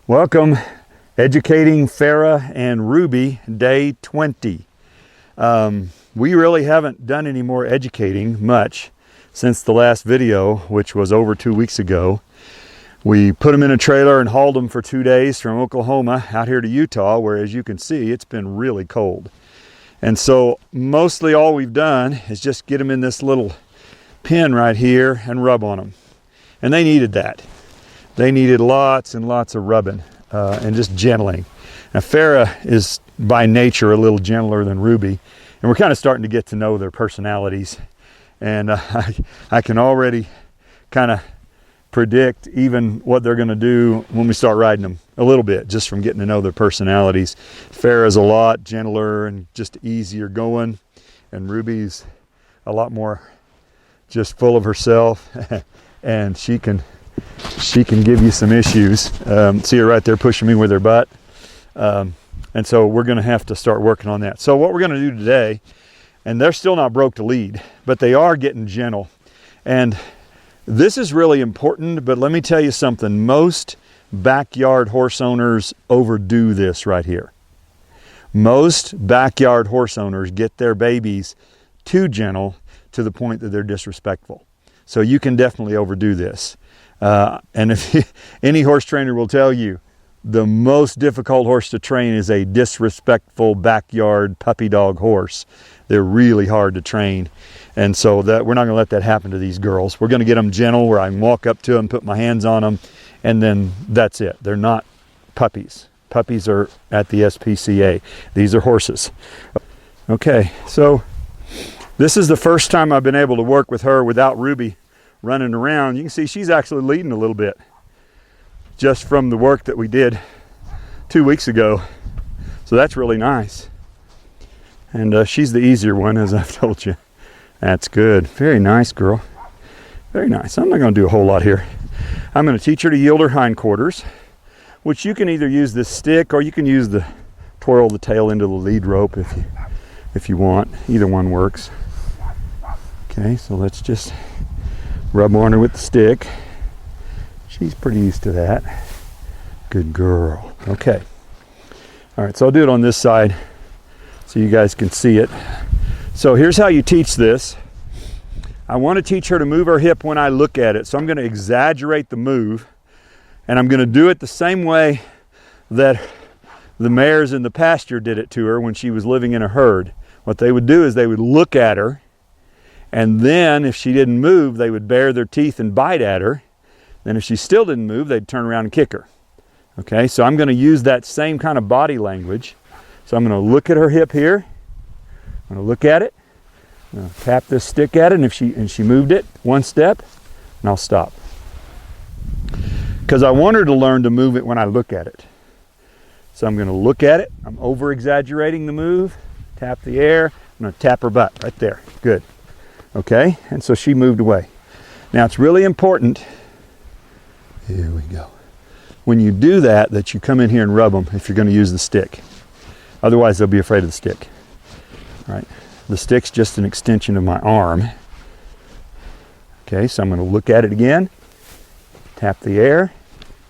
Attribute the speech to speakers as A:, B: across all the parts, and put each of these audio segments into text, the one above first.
A: Welcome, educating Farah and Ruby, day 20. We really haven't done any more educating much since the last video, which was over 2 weeks ago. We put them in a trailer and hauled them for 2 days from Oklahoma out here to Utah, where, as you can see, it's been really cold. And so mostly all we've done is just get them in this little pen right here and rub on them. And they needed that. They needed lots and lots of rubbing and just gentling. Now Farah is by nature a little gentler than Ruby, and we're kind of starting to get to know their personalities. And I can already kind of predict even what they're going to do when we start riding them a little bit, just from getting to know their personalities. Farah's a lot gentler and just easier going, and Ruby's a lot more just full of herself, and she can give you some issues. See her right there pushing me with her butt. And so we're going to have to start working on that. So what we're going to do today, and they're still not broke to lead, but they are getting gentle. And this is really important, but let me tell you something. Most backyard horse owners overdo this right here. Most backyard horse owners get their babies too gentle to the point that they're disrespectful. So you can definitely overdo this. And if any horse trainer will tell you, the most difficult horse to train is a disrespectful backyard puppy dog horse. They're really hard to train. And so that we're not going to let that happen to these girls. We're going to get them gentle where I can walk up to them, put my hands on them, and then that's it. They're not puppies. Puppies are at the SPCA. These are horses. Okay, so this is the first time I've been able to work with her without Ruby running around. You can see she's actually leading a little bit just from the work that we did 2 weeks ago. So that's really nice. And she's the easier one, as I've told you. That's good. Very nice, girl. Very nice. I'm not going to do a whole lot here. I'm going to teach her to yield her hindquarters, which you can either use this stick or you can use the twirl the tail into the lead rope if you want. Either one works. Okay, so let's just rub on her with the stick. She's pretty used to that. Good girl. Okay. All right, so I'll do it on this side so you guys can see it. So here's how you teach this. I want to teach her to move her hip when I look at it. So I'm going to exaggerate the move, and I'm going to do it the same way that the mares in the pasture did it to her when she was living in a herd. What they would do is they would look at her, and then if she didn't move, they would bare their teeth and bite at her. Then if she still didn't move, they'd turn around and kick her. Okay, so I'm going to use that same kind of body language. So I'm going to look at her hip here. I'm going to look at it. I'm going to tap this stick at it, and if she moved it one step, and I'll stop. Because I want her to learn to move it when I look at it. So I'm going to look at it. I'm over-exaggerating the move. Tap the air. I'm going to tap her butt right there. Good. Okay, and so she moved away. Now it's really important, here we go, when you do that, that you come in here and rub them if you're going to use the stick. Otherwise they'll be afraid of the stick. All right, the stick's just an extension of my arm. Okay, so I'm going to look at it again, tap the air.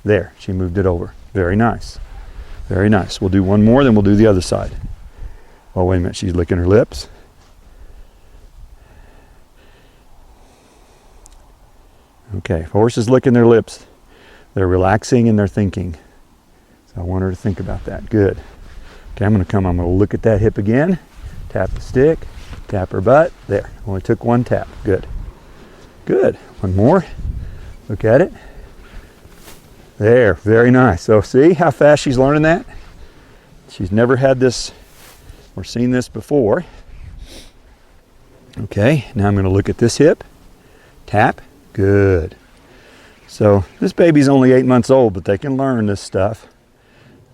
A: There, she moved it over. Very nice. Very nice. We'll do one more, then we'll do the other side. Oh, wait a minute, she's licking her lips. Okay, if a horse is licking their lips, they're relaxing and they're thinking. So I want her to think about that. Good. Okay, I'm going to look at that hip again, tap the stick, tap her butt. There, only took one tap. Good. Good. One more. Look at it. There, very nice. So see how fast she's learning that? She's never had this or seen this before. Okay, now I'm going to look at this hip, tap. Good. So this baby's only 8 months old, but they can learn this stuff.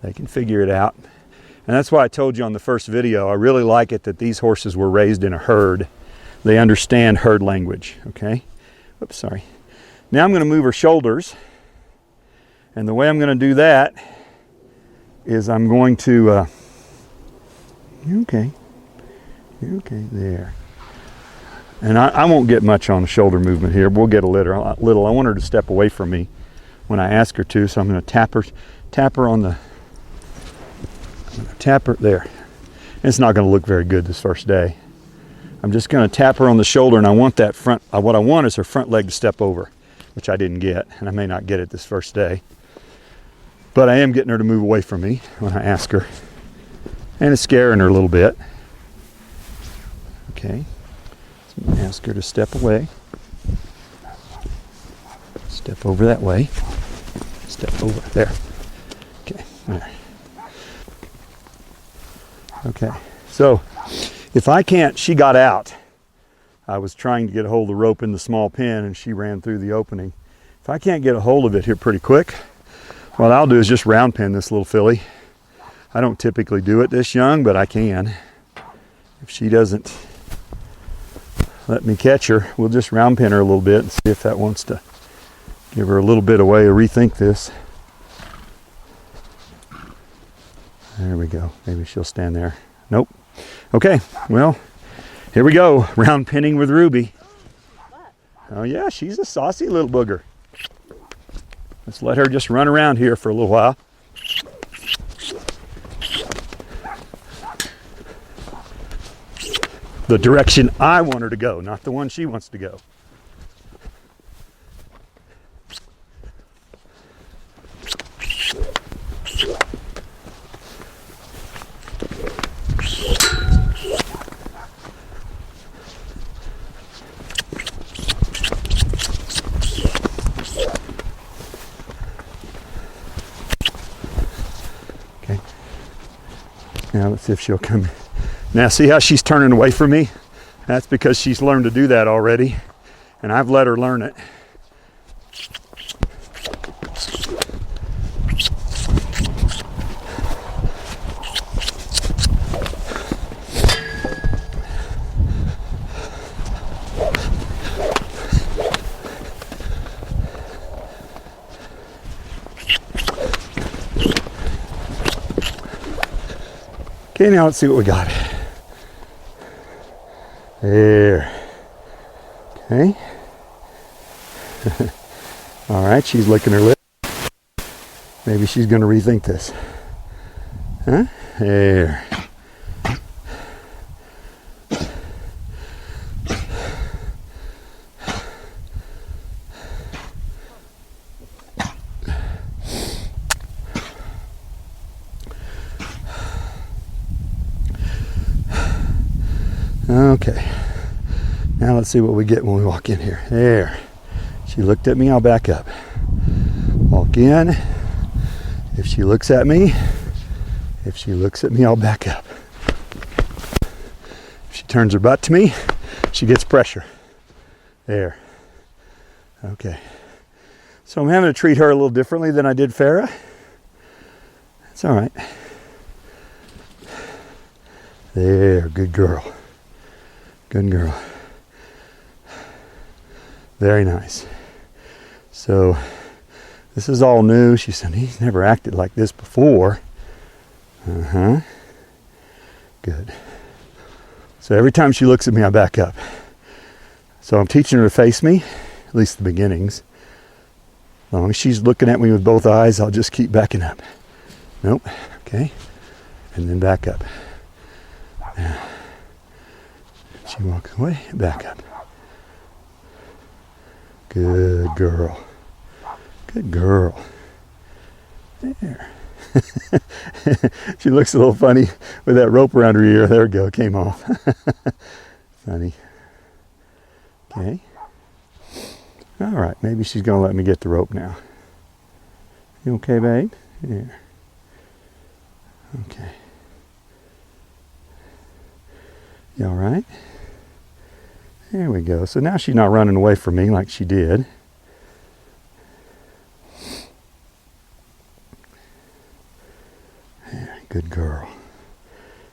A: They can figure it out. And that's why I told you on the first video, I really like it that these horses were raised in a herd. They understand herd language, okay? Oops, sorry. Now I'm going to move her shoulders. And the way I'm going to do that is I'm going to, okay, there. And I won't get much on the shoulder movement here. We'll get a little. I want her to step away from me when I ask her to. So I'm going to tap her on the, tap her there. It's not going to look very good this first day. I'm just going to tap her on the shoulder, and I want that front, what I want is her front leg to step over, which I didn't get, and I may not get it this first day. But I am getting her to move away from me when I ask her. And it's scaring her a little bit. Okay. So I'm going to ask her to step away. Step over that way. Step over there. Okay. There. Okay. So if I can't, she got out. I was trying to get a hold of the rope in the small pen, and she ran through the opening. If I can't get a hold of it here pretty quick, what I'll do is just round pin this little filly. I don't typically do it this young, but I can. If she doesn't let me catch her, we'll just round pin her a little bit and see if that wants to give her a little bit of way to rethink this. There we go. Maybe she'll stand there. Nope. Okay, well, here we go. Round pinning with Ruby. Oh yeah, she's a saucy little booger. Let's let her just run around here for a little while. The direction I want her to go, not the one she wants to go. Okay. Now let's see if she'll come. Now see how she's turning away from me? That's because she's learned to do that already, and I've let her learn it. Okay, now let's see what we got. There. Okay. All right, she's licking her lip. Maybe she's going to rethink this. Huh? There. Okay, now let's see what we get when we walk in here. There, she looked at me, I'll back up. Walk in. If she looks at me, I'll back up. If she turns her butt to me, she gets pressure. There. Okay. So I'm having to treat her a little differently than I did Farrah. It's all right. There, good girl. Good girl. Very nice. So this is all new. She said, he's never acted like this before. Uh-huh. Good. So every time she looks at me, I back up. So I'm teaching her to face me, at least the beginnings. As long as she's looking at me with both eyes, I'll just keep backing up. Nope. Okay. And then back up. Yeah. She walks away, back up. Good girl. Good girl. There. She looks a little funny with that rope around her ear. There we go, it came off. Funny. Okay. All right, maybe she's going to let me get the rope now. You okay, babe? Here. Okay. You all right? There we go. So now she's not running away from me like she did. There, good girl.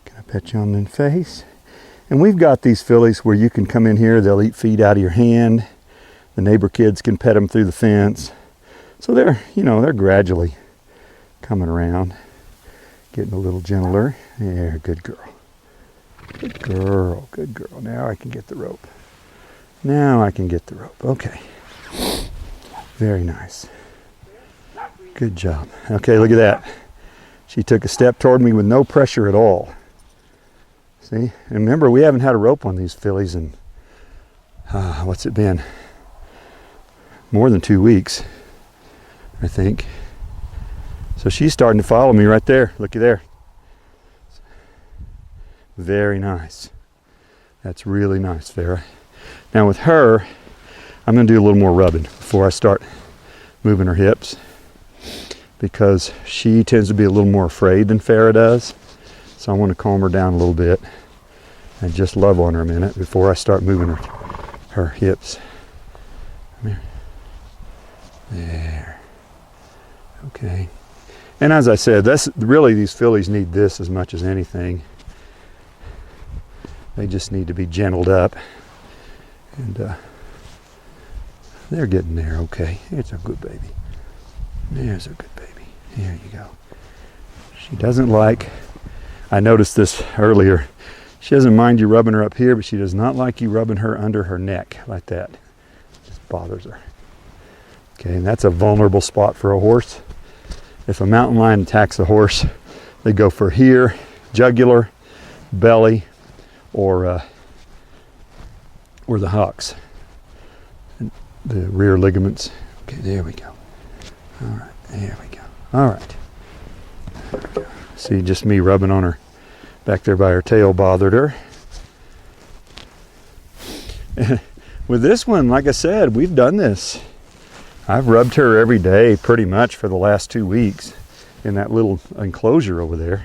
A: Can I pet you on the face? And we've got these fillies where you can come in here, they'll eat feed out of your hand. The neighbor kids can pet them through the fence. So they're, they're gradually coming around, getting a little gentler. There, good girl. Good girl, good girl. Now I can get the rope. Now I can get the rope. Okay. Very nice. Good job. Okay, look at that. She took a step toward me with no pressure at all. See? And remember, we haven't had a rope on these fillies in, what's it been? More than 2 weeks, I think. So she's starting to follow me right there. Looky there. Very nice. That's really nice, Farah. Now with her, I'm going to do a little more rubbing before I start moving her hips, because she tends to be a little more afraid than Farah does. So I want to calm her down a little bit and just love on her a minute before I start moving her hips. Come here. There. Okay. And as I said, that's really, these fillies need this as much as anything. They just need to be gentled up. And they're getting there. Okay. It's a good baby. There's a good baby. There you go. She doesn't like, I noticed this earlier, she doesn't mind you rubbing her up here, but she does not like you rubbing her under her neck like that. It just bothers her. Okay, and that's a vulnerable spot for a horse. If a mountain lion attacks a horse, they go for here, jugular, belly, or the hocks, and the rear ligaments. Okay, there we go. All right, there we go. All right. There we go. See, just me rubbing on her back there by her tail bothered her. With this one, like I said, we've done this. I've rubbed her every day pretty much for the last 2 weeks in that little enclosure over there.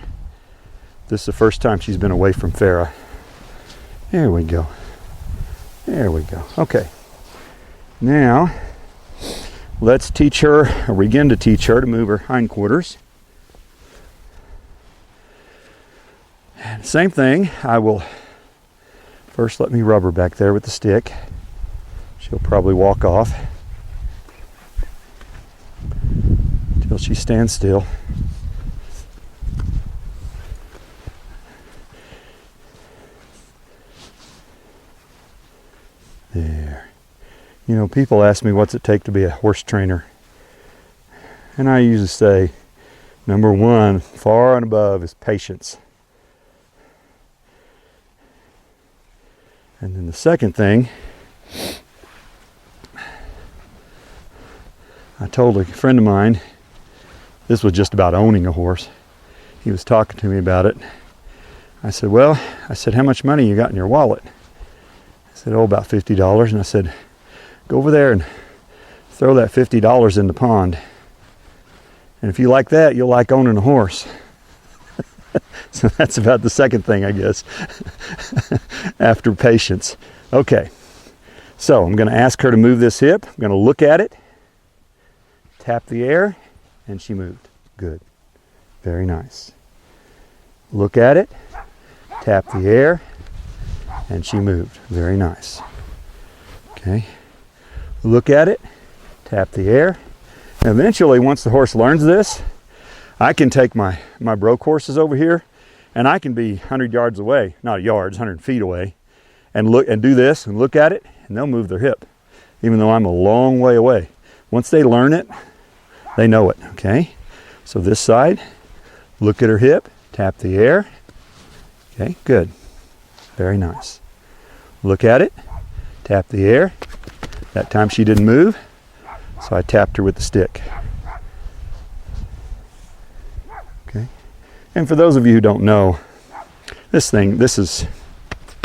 A: This is the first time she's been away from Farah. There we go. There we go. Okay. Now, let's teach her, or begin to teach her to move her hindquarters. And same thing, I will first let me rub her back there with the stick. She'll probably walk off until she stands still. There. You know, people ask me what's it take to be a horse trainer. And I usually say, number one, far and above, is patience. And then the second thing, I told a friend of mine, this was just about owning a horse. He was talking to me about it. I said, well, how much money you got in your wallet? I said, oh, about $50. And I said, go over there and throw that $50 in the pond. And if you like that, you'll like owning a horse. So that's about the second thing, I guess, after patience. Okay, so I'm going to ask her to move this hip. I'm going to look at it, tap the air, and she moved. Good. Very nice. Look at it, tap the air, and she moved. Very nice. Okay. Look at it, tap the air. And eventually, once the horse learns this, I can take my broke horses over here, and I can be 100 yards away, not yards, 100 feet away, and look and do this and look at it, and they'll move their hip, even though I'm a long way away. Once they learn it, they know it. Okay. So this side, look at her hip, tap the air. Okay, good. Very nice. Look at it, tap the air. That time she didn't move, so I tapped her with the stick. Okay. And for those of you who don't know, that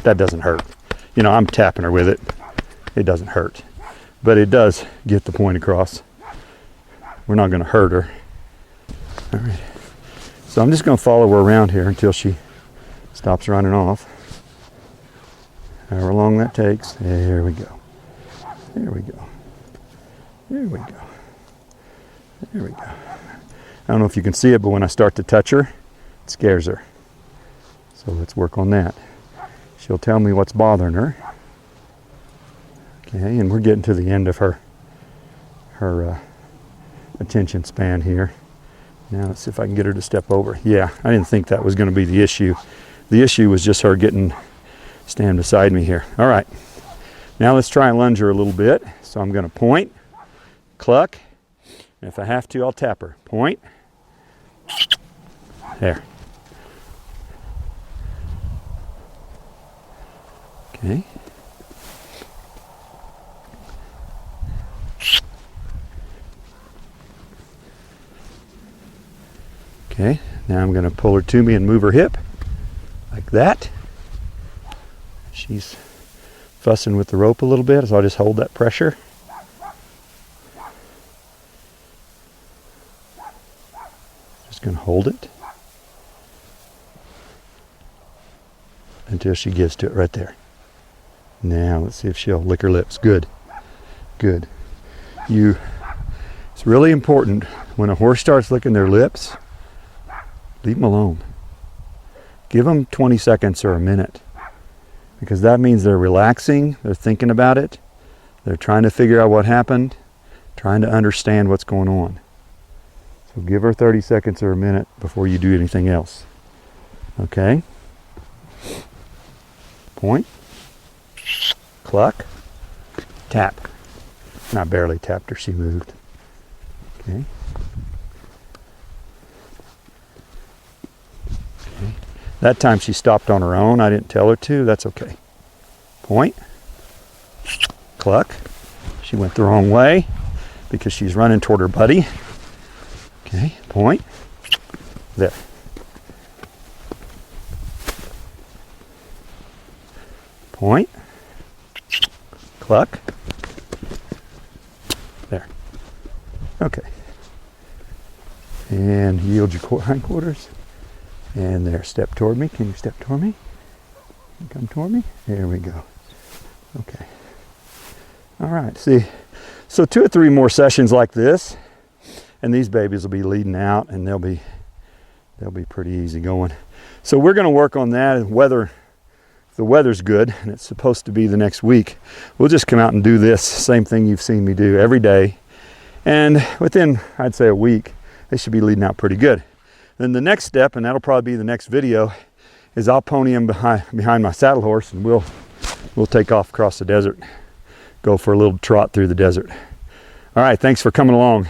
A: doesn't hurt. You know, I'm tapping her with it. It doesn't hurt, but it does get the point across. We're not going to hurt her. All right. So I'm just going to follow her around here until she stops running off. However long that takes. There we go. There we go. There we go. There we go. I don't know if you can see it, but when I start to touch her, it scares her. So let's work on that. She'll tell me what's bothering her. Okay, and we're getting to the end of her attention span here. Now let's see if I can get her to step over. Yeah, I didn't think that was going to be the issue. The issue was just her stand beside me here. All right. Now let's try and lunge her a little bit. So I'm going to point, cluck, And if I have to, I'll tap her. Point. There. Okay. Okay, now I'm going to pull her to me and move her hip like that. She's fussing with the rope a little bit, so I'll just hold that pressure. Just going to hold it until she gets to it right there. Now let's see if she'll lick her lips. Good, good. It's really important when a horse starts licking their lips, leave them alone. Give them 20 seconds or a minute, because that means they're relaxing, they're thinking about it, they're trying to figure out what happened, trying to understand what's going on. So give her 30 seconds or a minute before you do anything else. Okay? Point. Cluck. Tap. And I barely tapped her, she moved. Okay. Okay. That time she stopped on her own. I didn't tell her to. That's okay. Point. Cluck. She went the wrong way because she's running toward her buddy. Okay. Point. There. Point. Cluck. There. Okay. And yield your hindquarters. And there. Step toward me. Can you step toward me? Come toward me. There we go. Okay. All right. See, so 2 or 3 more sessions like this, and these babies will be leading out, and they'll be pretty easy going. So we're going to work on that. If the weather's good, and it's supposed to be the next week, we'll just come out and do this same thing you've seen me do every day. And within, I'd say, a week, they should be leading out pretty good. Then the next step, and that'll probably be the next video, is I'll pony them behind my saddle horse, and we'll take off across the desert, go for a little trot through the desert. All right, thanks for coming along.